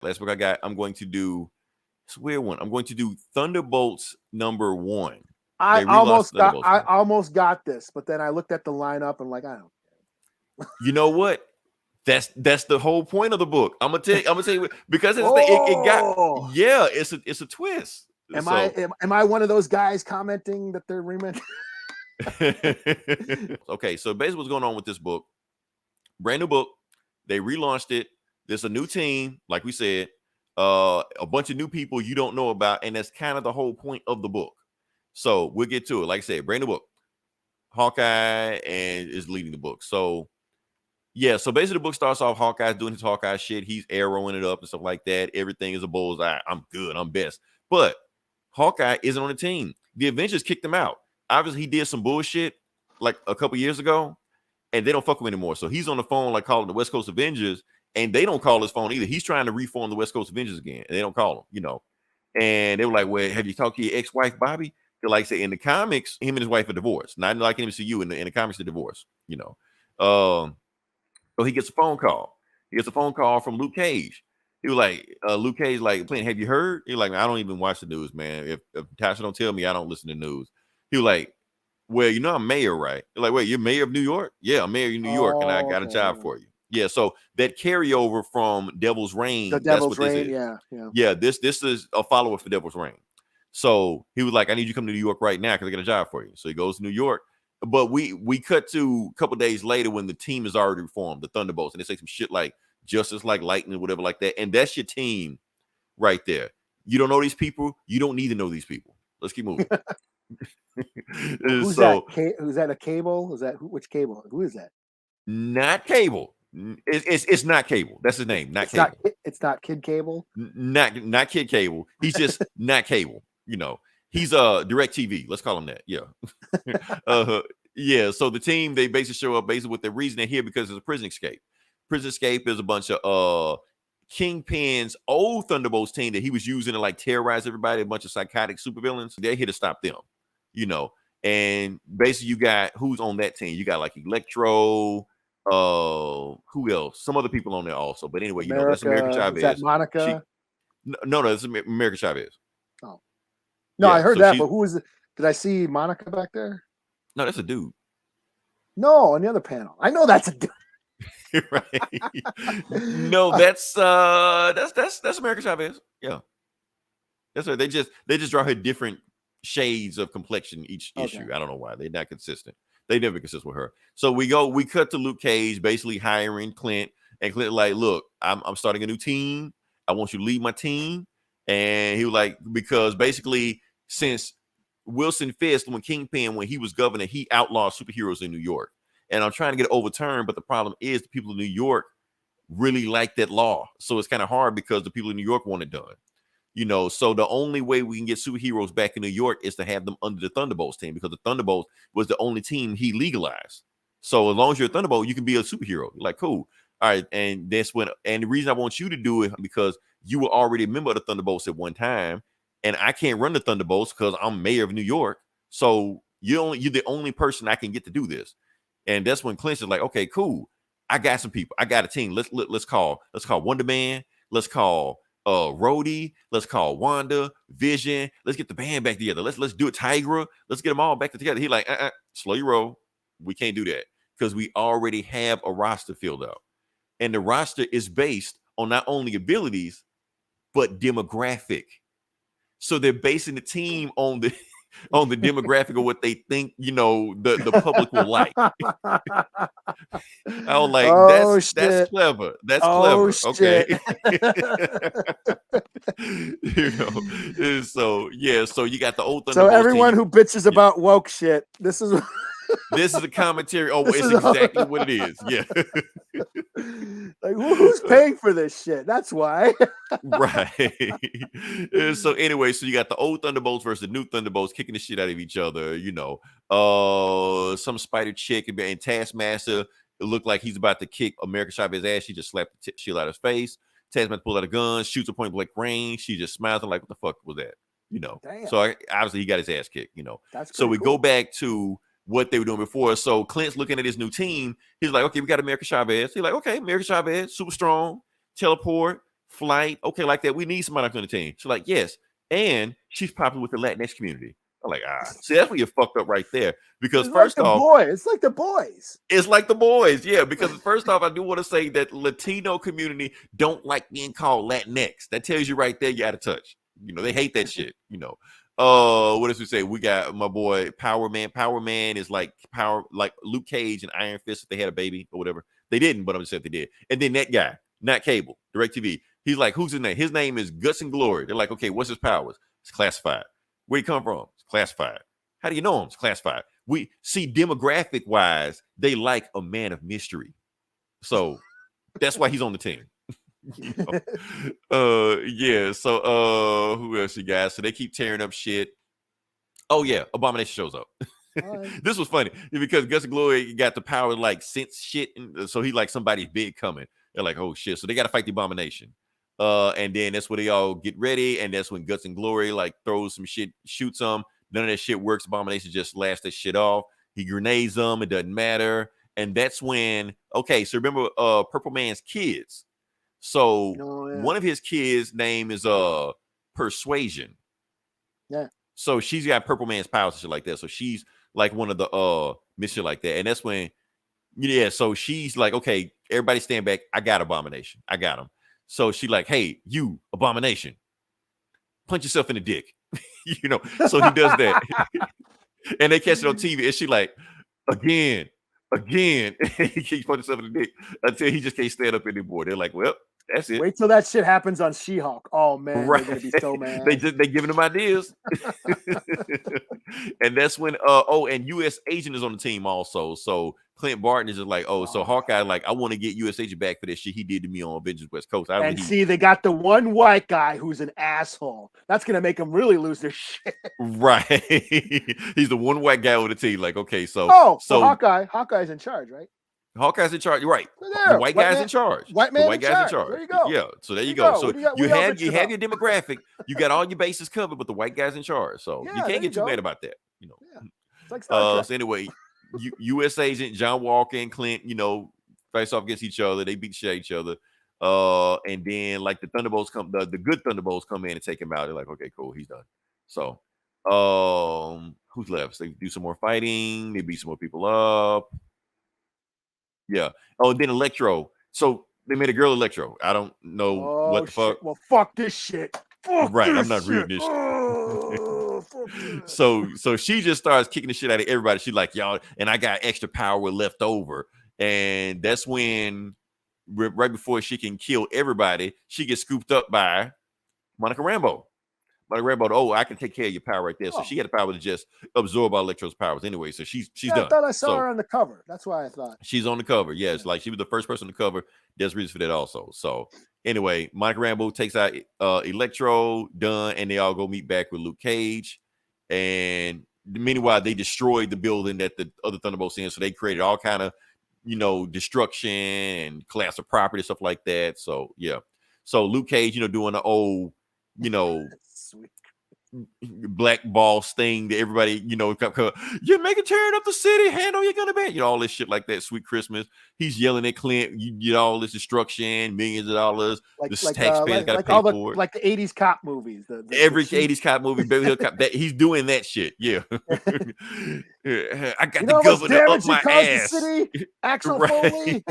Last book I got, I'm going to do, it's a weird one. I'm going to do Thunderbolts #1. They relaunched Thunderbolts I one. almost got this, but then I looked at the lineup and like I don't. You know what? That's the whole point of the book. I'm gonna tell you because it got, Oh, yeah, it's a twist. So am I one of those guys commenting that they're remaking? okay, so basically what's going on with this book, brand new book, they relaunched it. There's a new team, like we said, a bunch of new people you don't know about, and that's kind of the whole point of the book. So we'll get to it. Like I said, brand new book. Hawkeye and is leading the book. So yeah, so basically the book starts off Hawkeye's doing his Hawkeye shit. He's arrowing it up and stuff like that. Everything is a bullseye. I'm good. I'm best. But Hawkeye isn't on the team. The Avengers kicked him out. Obviously, he did some bullshit like a couple years ago, and they don't fuck him anymore. So he's on the phone like calling the West Coast Avengers, and they don't call his phone either. He's trying to reform the West Coast Avengers again, and they don't call him. And they were like, well, have you talked to your ex-wife, Bobby? They're like, say, in the comics, him and his wife are divorced. Not like MCU, in the comics, they're divorced. So he gets a phone call. He gets a phone call from Luke Cage. He was like, Luke Cage, like, playing, have you heard? He was like, I don't even watch the news, man. If Tasha don't tell me, I don't listen to news. He was like, well, I'm mayor, right? They're like, wait, you're mayor of New York? Yeah, I'm mayor of New York, and I Oh, got a job for you. Yeah, so that carryover from Devil's the Reign, that's Devil's what this Reign. is. Yeah, yeah. Yeah, this is a follow-up for Devil's Reign. So he was like, I need you to come to New York right now because I got a job for you. So he goes to New York. But we cut to a couple days later when the team is already formed, the Thunderbolts, and they say some shit like Justice like Lightning, whatever like that. And that's your team right there. You don't know these people. You don't need to know these people. Let's keep moving. Who's So that? Who's that? A Cable? Is that which Cable? Who is that? not Cable. It's not Cable. That's his name. Not It's not. Cable. It's not Kid Cable. Not Kid Cable. He's just not Cable. He's Direct TV. Let's call him that. Yeah. Yeah. So the team, they basically show up basically with the reason they're here because it's a prison escape. Prison escape is a bunch of Kingpin's old Thunderbolts team that he was using to like terrorize everybody, a bunch of psychotic supervillains. They're here to stop them, you know. And basically, you got who's on that team. You got like Electro, who else? Some other people on there also. But anyway, that's America America. Is that Chavez. Monica? No, that's America Chavez. Oh no, I Yeah, heard so that. she But who is it? Did I see Monica back there? no, that's a dude. No, on the other panel. I know that's a dude. Right. No, that's America Chavez. Yeah. That's right. They just draw her different shades of complexion each issue. Okay. I don't know why. They're not consistent. They never consist with her. So we cut to Luke Cage basically hiring Clint, and Clint like, look, I'm starting a new team. I want you to lead my team. And he was like, because basically since Wilson Fisk, when Kingpin, when he was governor, he outlawed superheroes in New York. And I'm trying to get it overturned, but the problem is the people in New York really like that law. So it's kind of hard because the people in New York want it done. So the only way we can get superheroes back in New York is to have them under the Thunderbolts team, because the Thunderbolts was the only team he legalized. So as long as you're a Thunderbolt, you can be a superhero. You're like, cool. All right. And the reason I want you to do it because you were already a member of the Thunderbolts at one time, and I can't run the Thunderbolts because I'm mayor of New York. So you're the only person I can get to do this. And that's when Clint is like, okay, cool. I got some people. I got a team. Let's call Wonder Man. Let's call Rhodey. Let's call Wanda, Vision. Let's get the band back together. Let's do it, Tigra. Let's get them all back together. He like, slow your roll. We can't do that because we already have a roster filled out, and the roster is based on not only abilities but demographic. So they're basing the team on the demographic of what they think the public will like. I was like, Oh that's shit. clever. That's Oh clever. Okay. shit. So yeah, so you got the old So Thunderbolts everyone team. who bitches about woke shit, this is This is a commentary. Oh, This it's is exactly what it is. Yeah. like who's paying for this shit? That's why. Right. So anyway, so you got the old Thunderbolts versus the new Thunderbolts kicking the shit out of each other. Some spider chick and Taskmaster. It looked like he's about to kick America Chavez's ass. She just slapped the shit out of his face. Taskmaster pulls out a gun, shoots a point blank range. She just smiles and like, what the fuck was that? Damn. So obviously he got his ass kicked. That's so we cool. go back to what they were doing before. So Clint's looking at his new team. He's like, okay, we got America Chavez. He's like, okay, America Chavez, super strong, teleport, flight, okay, like that. We need somebody on the team. She's like, yes, and she's popular with the Latinx community. I'm like, see, that's where you're fucked up right there. Because It's like first the off, boys. It's like the boys. it's like the boys, yeah. Because first off, I do want to say that Latino community don't like being called Latinx. That tells you right there, you out of touch. They hate that shit. What else we say? We got my boy Power Man. Power Man is like Luke Cage and Iron Fist if they had a baby or whatever. They didn't, but I'm just saying they did. And then that guy, not Cable, DirecTV. He's like, who's his name? His name is Guts and Glory. They're like, okay, what's his powers? It's classified. Where he come from? It's classified. How do you know him? It's classified. We see demographic wise, they like a man of mystery. So that's why he's on the team. Yeah. So who else you guys? So they keep tearing up shit. Oh yeah, Abomination shows up. This was funny because Gus and Glory got the power to like sense shit, and so he like somebody's big coming. They're like, oh shit. So they gotta fight the Abomination. And then that's where they all get ready, and that's when Guts and Glory like throws some shit, shoots them. None of that shit works. Abomination just laughs that shit off. He grenades them. It doesn't matter. And that's when, okay, so remember Purple Man's kids. So one of his kids' name is Persuasion. Yeah. So she's got Purple Man's powers and shit like that. So she's like one of the mission like that. And that's when, yeah, so she's like, okay, everybody stand back. I got Abomination. I got him. So she like, hey, you, Abomination, punch yourself in the dick. So he does that. And they catch it on TV. And she like, again. He keeps punching himself in the dick until he just can't stand up anymore. They're like, well, that's it. Wait till that shit happens on She-Hulk. Oh man, right. They're gonna be so mad. they giving him ideas. And that's when and US Agent is on the team also. So Clint Barton is just like, so Hawkeye like, I want to get US Agent back for this shit he did to me on Avengers West Coast. See, they got the one white guy who's an asshole. That's gonna make him really lose their shit. Right. He's the one white guy on the team. Like, okay, so Hawkeye's in charge, right? Hawkeye's in charge. You're right. The white guy's in charge. White man the white guy's in charge. There you go. Yeah. So there you go. So you have your demographic. You got all your bases covered, but the white guy's in charge. So you can't get too mad about that. Yeah. It's like Star Trek. So anyway, U.S. Agent John Walker and Clint, face off against each other. They beat shit at each other. And then like the Thunderbolts come, the good Thunderbolts come in and take him out. They're like, okay, cool, he's done. So who's left? So they do some more fighting. They beat some more people up. Yeah. Oh, and then Electro. So they made a girl Electro. I don't know what the fuck. Well, fuck this shit. Right. I'm not reading this shit. So she just starts kicking the shit out of everybody. She's like, y'all, and I got extra power left over. And that's when, right before she can kill everybody, she gets scooped up by Monica Rambeau. Monica Rambeau, I can take care of your power right there. So she had the power to just absorb all Electro's powers anyway. So she's done. I thought I saw her on the cover. That's why I thought. She's on the cover. Yes, like she was the first person on the cover. There's reasons for that also. So anyway, Monica Rambeau takes out Electro, done, and they all go meet back with Luke Cage. And meanwhile, they destroyed the building that the other Thunderbolts in. So they created all kind of, destruction and collapse of property, stuff like that. So yeah. So Luke Cage, doing the old, Sweet. black boss thing that everybody, you're making tearing up the city, handle you're gonna be, all this shit like that. Sweet Christmas. He's yelling at Clint, you get all this destruction, millions of dollars. The taxpayers gotta pay for it. Like the 80s cop movies. Every 80s cop movie, Beverly Hills Cop, he's doing that shit. Yeah. I got the governor up my ass. Axel Foley.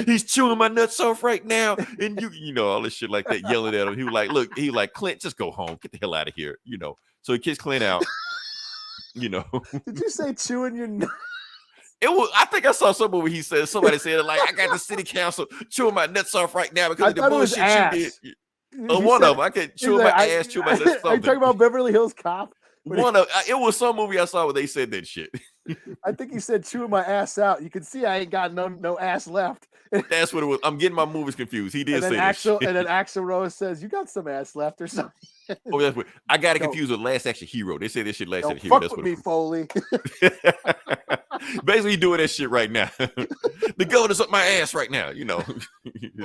He's chewing my nuts off right now. And all this shit like that, yelling at him. He was like, look, Clint, just go home. Get the hell out of here. So he kicks Clint out. Did you say chewing your nuts? It was. I think I saw somewhere where somebody said like, I got the city council chewing my nuts off right now because of the bullshit you did. One of them, I could chew my ass, chew my nuts. Are you talking about Beverly Hills Cop? It was some movie I saw where they said that shit. I think he said chewing my ass out. You can see I ain't got no ass left. That's what it was. I'm getting my movies confused. He did say that. And then Axl Rose says, "You got some ass left or something." Oh, that's what I got it confused with Last Action Hero. They say this shit Last Action Hero. That's what me, Foley. Basically doing that shit right now. The governor's up my ass right now,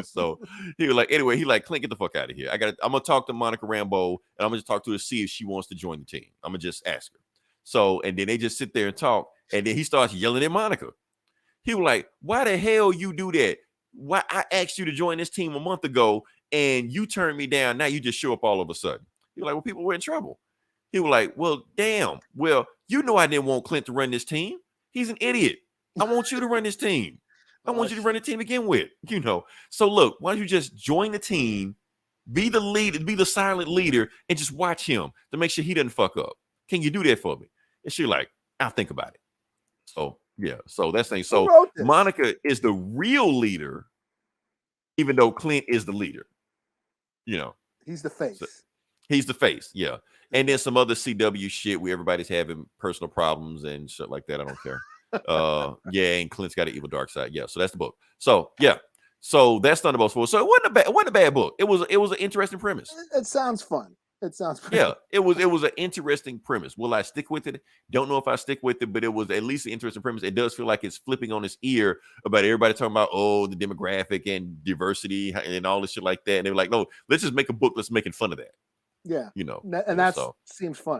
So he was like, anyway, he like, Clint, get the fuck out of here. I'm gonna talk to Monica Rambeau and I'm gonna just talk to her to see if she wants to join the team. I'm gonna just ask her. So, and then they just sit there and talk, and then he starts yelling at Monica. He was like, why the hell you do that? Why I asked you to join this team a month ago, and you turn me down. Now you just show up all of a sudden. You're like, well, people were in trouble. He was like, well, damn. Well, you know I didn't want Clint to run this team. He's an idiot. I want you to run this team. I want you to run the team to begin with. So look, why don't you just join the team, be the leader, be the silent leader, and just watch him to make sure he doesn't fuck up. Can you do that for me? And she's like, I'll think about it. So yeah, so that's the thing. So Monica is the real leader, even though Clint is the leader. He's the face. So he's the face, yeah. And then some other CW shit where everybody's having personal problems and shit like that. I don't care. Yeah, and Clint's got an evil dark side. Yeah, so that's the book. So yeah, so that's Thunderbolts 4. So it wasn't a bad book. It was an interesting premise. It sounds fun. It sounds fun. Yeah, it was an interesting premise. Will I stick with it? Don't know if I stick with it, but it was at least an interesting premise. It does feel like it's flipping on its ear about everybody talking about the demographic and diversity and all this shit like that. And they were like, no, let's just make a book that's making fun of that. Yeah, and that seems fun.